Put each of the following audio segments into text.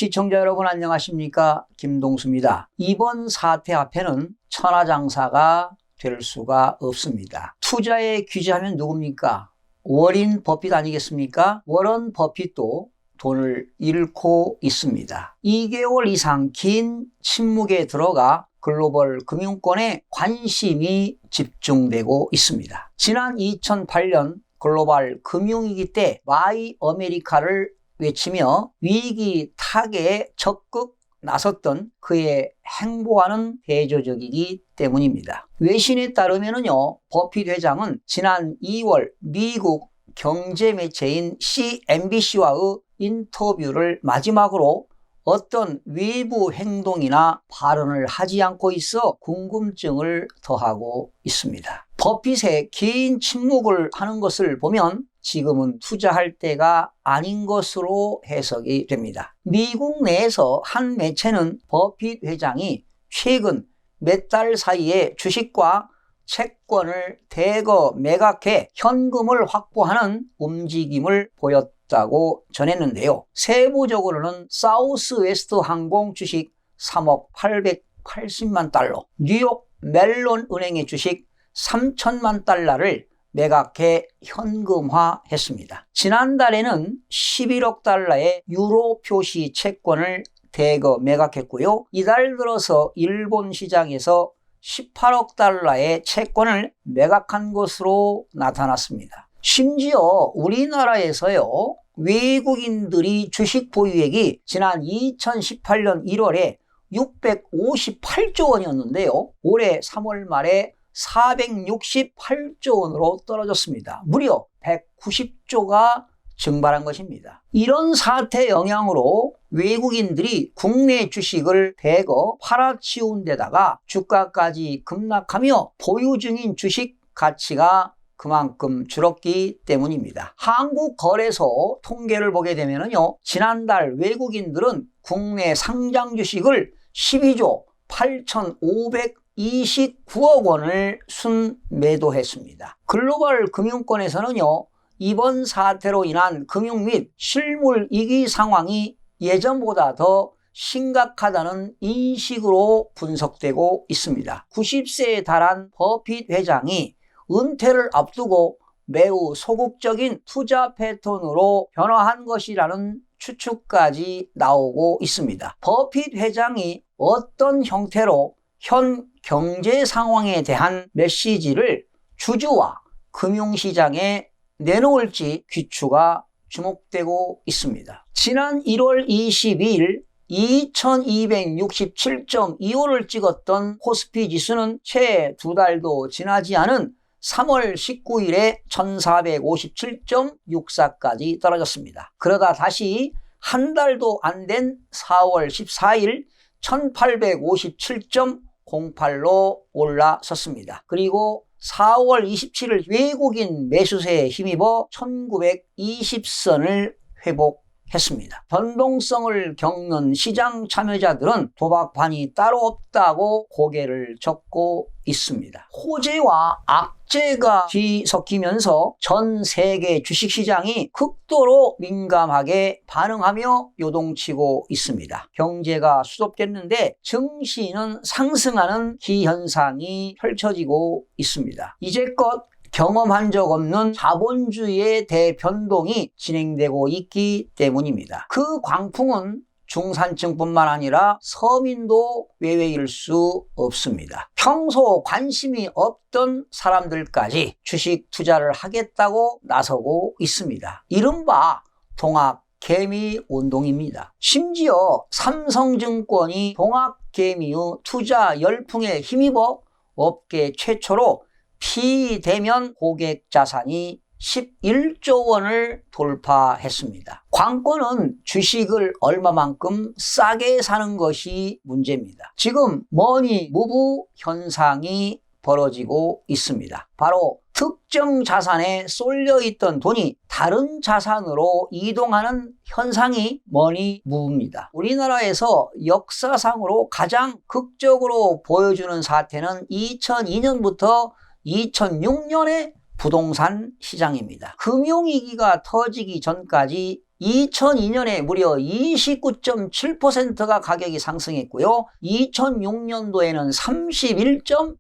시청자 여러분 안녕하십니까? 김동수입니다. 이번 사태 앞에는 천하장사가 될 수가 없습니다. 투자의 귀재하면 누굽니까? 워린 버핏 아니겠습니까? 워런 버핏도 돈을 잃고 있습니다. 2개월 이상 긴 침묵에 들어가 글로벌 금융권에 관심이 집중되고 있습니다. 지난 2008년 글로벌 금융위기 때 마이 아메리카를 외치며 위기 타개에 적극 나섰던 그의 행보와는 대조적이기 때문입니다. 외신에 따르면요, 버핏 회장은 지난 2월 미국 경제 매체인 CNBC와의 인터뷰를 마지막으로 어떤 외부 행동이나 발언을 하지 않고 있어 궁금증을 더하고 있습니다. 버핏의 긴 침묵을 하는 것을 보면 지금은 투자할 때가 아닌 것으로 해석이 됩니다. 미국 내에서 한 매체는 버핏 회장이 최근 몇 달 사이에 주식과 채권을 대거 매각해 현금을 확보하는 움직임을 보였다고 전했는데요. 세부적으로는 사우스웨스트 항공 주식 3억 880만 달러, 뉴욕 멜론 은행의 주식 3천만 달러를 매각해 현금화했습니다. 지난달에는 11억 달러의 유로 표시 채권을 대거 매각했고요. 이달 들어서 일본 시장에서 18억 달러의 채권을 매각한 것으로 나타났습니다. 심지어 우리나라에서요, 외국인들이 주식 보유액이 지난 2018년 1월에 658조 원이었는데요. 올해 3월 말에 468조 원으로 떨어졌습니다. 무려 190조가 증발한 것입니다. 이런 사태 영향으로 외국인들이 국내 주식을 대거 팔아치운 데다가 주가까지 급락하며 보유 중인 주식 가치가 그만큼 줄었기 때문입니다. 한국거래소 통계를 보게 되면요, 지난달 외국인들은 국내 상장 주식을 12조 8,529억 원을 순매도했습니다. 글로벌 금융권에서는요, 이번 사태로 인한 금융 및 실물 위기 상황이 예전보다 더 심각하다는 인식으로 분석되고 있습니다. 90세에 달한 버핏 회장이 은퇴를 앞두고 매우 소극적인 투자 패턴으로 변화한 것이라는 추측까지 나오고 있습니다. 버핏 회장이 어떤 형태로 현 경제 상황에 대한 메시지를 주주와 금융시장에 내놓을지 귀추가 주목되고 있습니다. 지난 1월 22일 2267.25를 찍었던 코스피 지수는 채 2달도 지나지 않은 3월 19일에 1457.64까지 떨어졌습니다. 그러다 다시 한 달도 안 된 4월 14일 1857.08로 올라섰습니다. 그리고 4월 27일 외국인 매수세에 힘입어 1920선을 회복했습니다. 변동성을 겪는 시장 참여자들은 도박판이 따로 없다고 고개를 젓고 있습니다. 호재와 악재가 뒤섞이면서 전 세계 주식시장이 극도로 민감하게 반응하며 요동치고 있습니다. 경제가 수습됐는데 증시는 상승하는 기현상이 펼쳐지고 있습니다. 이제껏 경험한 적 없는 자본주의의 대변동이 진행되고 있기 때문입니다. 그 광풍은 중산층뿐만 아니라 서민도 외외일 수 없습니다. 평소 관심이 없던 사람들까지 주식 투자를 하겠다고 나서고 있습니다. 이른바 동학개미 운동입니다. 심지어 삼성증권이 동학개미의 투자 열풍에 힘입어 업계 최초로 피대면 고객 자산이 11조 원을 돌파했습니다. 관건은 주식을 얼마만큼 싸게 사는 것이 문제입니다. 지금 머니 무브 현상이 벌어지고 있습니다. 바로 특정 자산에 쏠려 있던 돈이 다른 자산으로 이동하는 현상이 머니 무브입니다. 우리나라에서 역사상으로 가장 극적으로 보여주는 사태는 2002년부터 2006년에 부동산 시장입니다. 금융위기가 터지기 전까지 2002년에 무려 29.7%가 가격이 상승했고요. 2006년도에는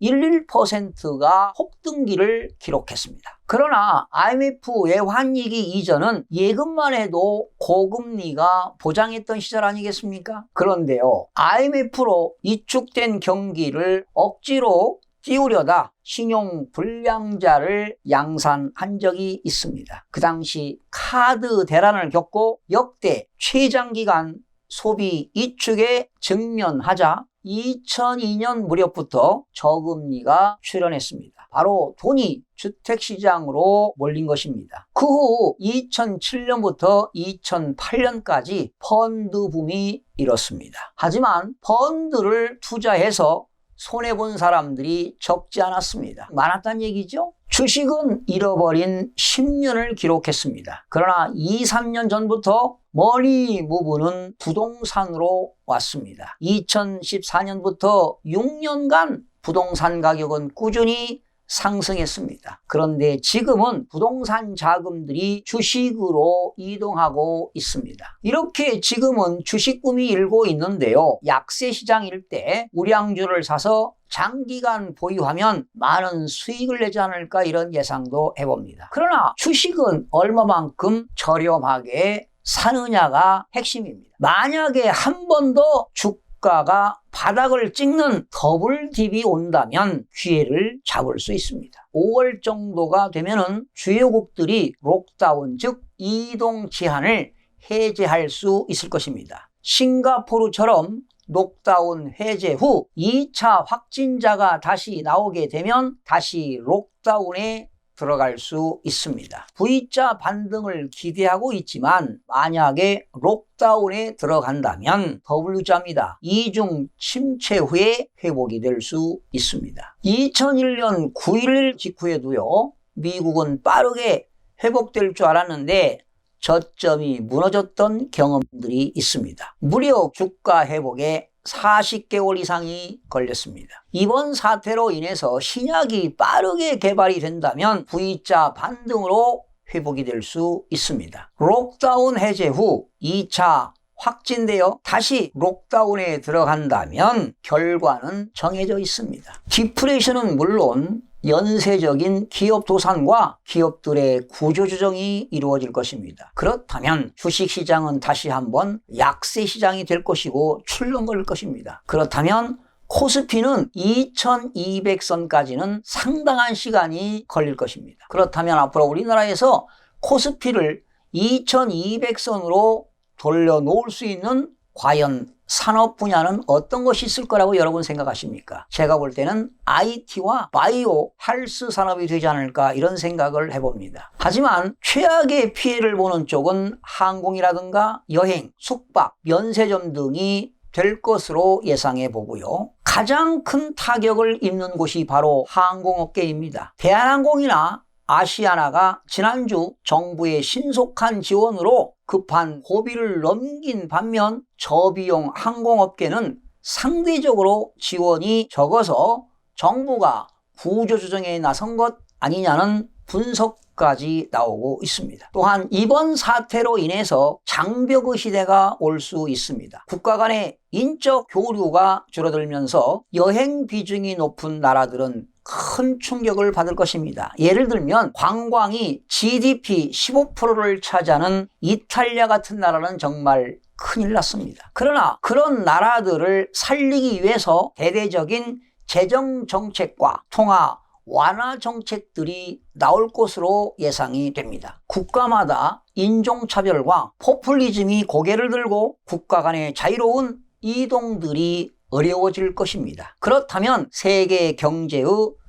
31.11%가 폭등기를 기록했습니다. 그러나 IMF 외환위기 이전은 예금만 해도 고금리가 보장했던 시절 아니겠습니까? 그런데요, IMF로 위축된 경기를 억지로 띄우려다 신용불량자를 양산한 적이 있습니다. 그 당시 카드 대란을 겪고 역대 최장기간 소비 위축에 직면하자 2002년 무렵부터 저금리가 출현했습니다. 바로 돈이 주택시장으로 몰린 것입니다. 그 후 2007년부터 2008년까지 펀드 붐이 일었습니다. 하지만 펀드를 투자해서 손해본 사람들이 적지 않았습니다. 많았단 얘기죠. 주식은 잃어버린 10년을 기록했습니다. 그러나 2, 3년 전부터 머니 무브는 부동산으로 왔습니다. 2014년부터 6년간 부동산 가격은 꾸준히 상승했습니다. 그런데 지금은 부동산 자금들이 주식으로 이동하고 있습니다. 이렇게 지금은 주식붐이 일고 있는데요. 약세 시장일 때 우량주를 사서 장기간 보유하면 많은 수익을 내지 않을까 이런 예상도 해봅니다. 그러나 주식은 얼마만큼 저렴하게 사느냐가 핵심입니다. 만약에 한 번 더 주가가 바닥을 찍는 더블 딥이 온다면 기회를 잡을 수 있습니다. 5월 정도가 되면은 주요국들이 록다운, 즉 이동 제한을 해제할 수 있을 것입니다. 싱가포르처럼 록다운 해제 후 2차 확진자가 다시 나오게 되면 다시 록다운에 들어갈 수 있습니다. V자 반등을 기대하고 있지만 만약에 록다운에 들어간다면 W자입니다. 이중 침체 후에 회복이 될 수 있습니다. 2001년 9.11 직후에도요, 미국은 빠르게 회복될 줄 알았는데 저점이 무너졌던 경험들이 있습니다. 무려 주가 회복에 40개월 이상이 걸렸습니다. 이번 사태로 인해서 신약이 빠르게 개발이 된다면 V자 반등으로 회복이 될 수 있습니다. 록다운 해제 후 2차 확진되어 다시 록다운에 들어간다면 결과는 정해져 있습니다. 디프레이션은 물론 연쇄적인 기업 도산과 기업들의 구조조정이 이루어질 것입니다. 그렇다면 주식시장은 다시 한번 약세시장이 될 것이고 출렁거릴 것입니다. 그렇다면 코스피는 2200선까지는 상당한 시간이 걸릴 것입니다. 그렇다면 앞으로 우리나라에서 코스피를 2200선으로 돌려놓을 수 있는 과연 산업 분야는 어떤 것이 있을 거라고 여러분 생각하십니까? 제가 볼 때는 IT와 바이오, 헬스 산업이 되지 않을까 이런 생각을 해봅니다. 하지만 최악의 피해를 보는 쪽은 항공이라든가 여행, 숙박, 면세점 등이 될 것으로 예상해 보고요. 가장 큰 타격을 입는 곳이 바로 항공업계입니다. 대한항공이나 아시아나가 지난주 정부의 신속한 지원으로 급한 고비를 넘긴 반면 저비용 항공업계는 상대적으로 지원이 적어서 정부가 구조조정에 나선 것 아니냐는 분석까지 나오고 있습니다. 또한 이번 사태로 인해서 장벽의 시대가 올 수 있습니다. 국가 간의 인적 교류가 줄어들면서 여행 비중이 높은 나라들은 큰 충격을 받을 것입니다. 예를 들면 관광이 GDP 15%를 차지하는 이탈리아 같은 나라는 정말 큰일 났습니다. 그러나 그런 나라들을 살리기 위해서 대대적인 재정 정책과 통화 완화 정책들이 나올 것으로 예상이 됩니다. 국가마다 인종차별과 포퓰리즘이 고개를 들고 국가 간의 자유로운 이동들이 어려워질 것입니다. 그렇다면 세계 경제의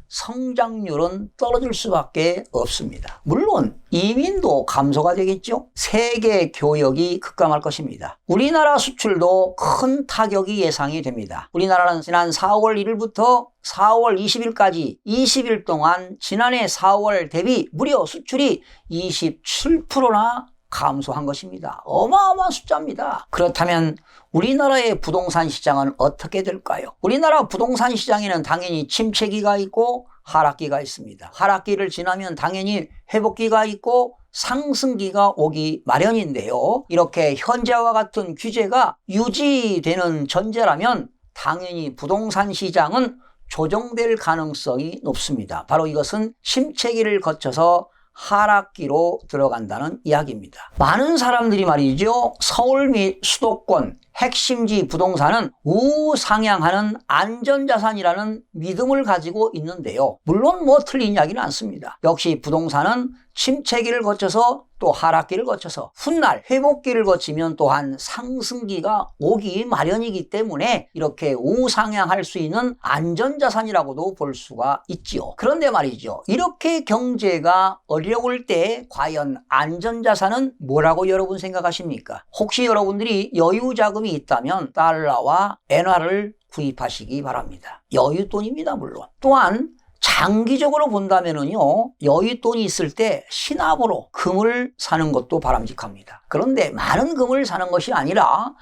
성장률은 떨어질 수밖에 없습니다. 물론 이민도 감소가 되겠죠. 세계 교역이 급감할 것입니다. 우리나라 수출도 큰 타격이 예상이 됩니다. 우리나라는 지난 4월 1일부터 4월 20일까지 20일 동안 지난해 4월 대비 무려 수출이 27%나 감소한 것입니다. 어마어마한 숫자입니다. 그렇다면 우리나라의 부동산 시장은 어떻게 될까요? 우리나라 부동산 시장에는 당연히 침체기가 있고 하락기가 있습니다. 하락기를 지나면 당연히 회복기가 있고 상승기가 오기 마련인데요. 이렇게 현재와 같은 규제가 유지되는 전제라면 당연히 부동산 시장은 조정될 가능성이 높습니다. 바로 이것은 침체기를 거쳐서 하락기로 들어간다는 이야기입니다. 많은 사람들이 말이죠. 서울 및 수도권 핵심지 부동산은 우상향하는 안전자산이라는 믿음을 가지고 있는데요. 물론 틀린 이야기는 않습니다. 역시 부동산은 침체기를 거쳐서 또 하락기를 거쳐서 훗날 회복기를 거치면 또한 상승기가 오기 마련이기 때문에 이렇게 우상향할 수 있는 안전자산이라고도 볼 수가 있지요. 그런데 말이죠. 이렇게 경제가 어려울 때 과연 안전자산은 뭐라고 여러분 생각하십니까? 혹시 여러분들이 여유자금이 있다면 달러와 엔화를 구입하시기 바랍니다. 여윳돈입니다, 물론. 또한 장기적으로 본다면은요, 여윳돈이 있을 때 신압으로 금을 사는 것도 바람직합니다. 그런데 많은 금을 사는 것이 아니라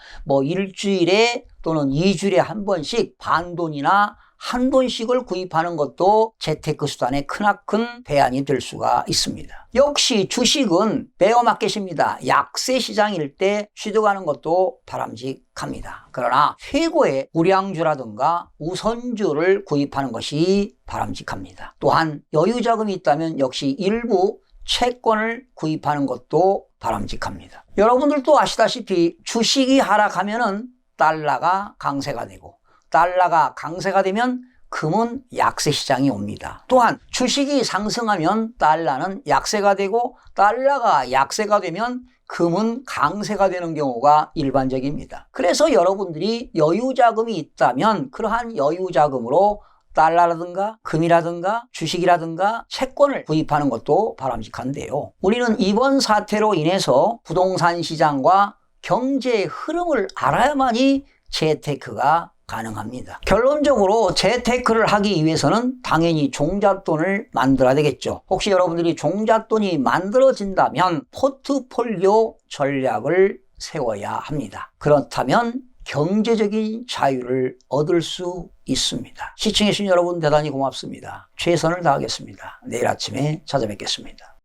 일주일에 또는 2주일에 한 번씩 반돈이나 한 돈씩을 구입하는 것도 재테크 수단의 크나큰 대안이 될 수가 있습니다. 역시 주식은 베어마켓입니다. 약세 시장일 때 취득하는 것도 바람직합니다. 그러나 최고의 우량주라든가 우선주를 구입하는 것이 바람직합니다. 또한 여유자금이 있다면 역시 일부 채권을 구입하는 것도 바람직합니다. 여러분들도 아시다시피 주식이 하락하면은 달러가 강세가 되고 달러가 강세가 되면 금은 약세 시장이 옵니다. 또한 주식이 상승하면 달러는 약세가 되고 달러가 약세가 되면 금은 강세가 되는 경우가 일반적입니다. 그래서 여러분들이 여유자금이 있다면 그러한 여유자금으로 달러라든가 금이라든가 주식이라든가 채권을 구입하는 것도 바람직한데요. 우리는 이번 사태로 인해서 부동산 시장과 경제의 흐름을 알아야만이 재테크가 가능합니다. 결론적으로 재테크를 하기 위해서는 당연히 종잣돈을 만들어야 되겠죠. 혹시 여러분들이 종잣돈이 만들어진다면 포트폴리오 전략을 세워야 합니다. 그렇다면 경제적인 자유를 얻을 수 있습니다. 시청해주신 여러분 대단히 고맙습니다. 최선을 다하겠습니다. 내일 아침에 찾아뵙겠습니다.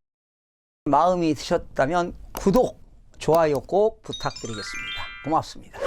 마음이 드셨다면 구독, 좋아요 꼭 부탁드리겠습니다. 고맙습니다.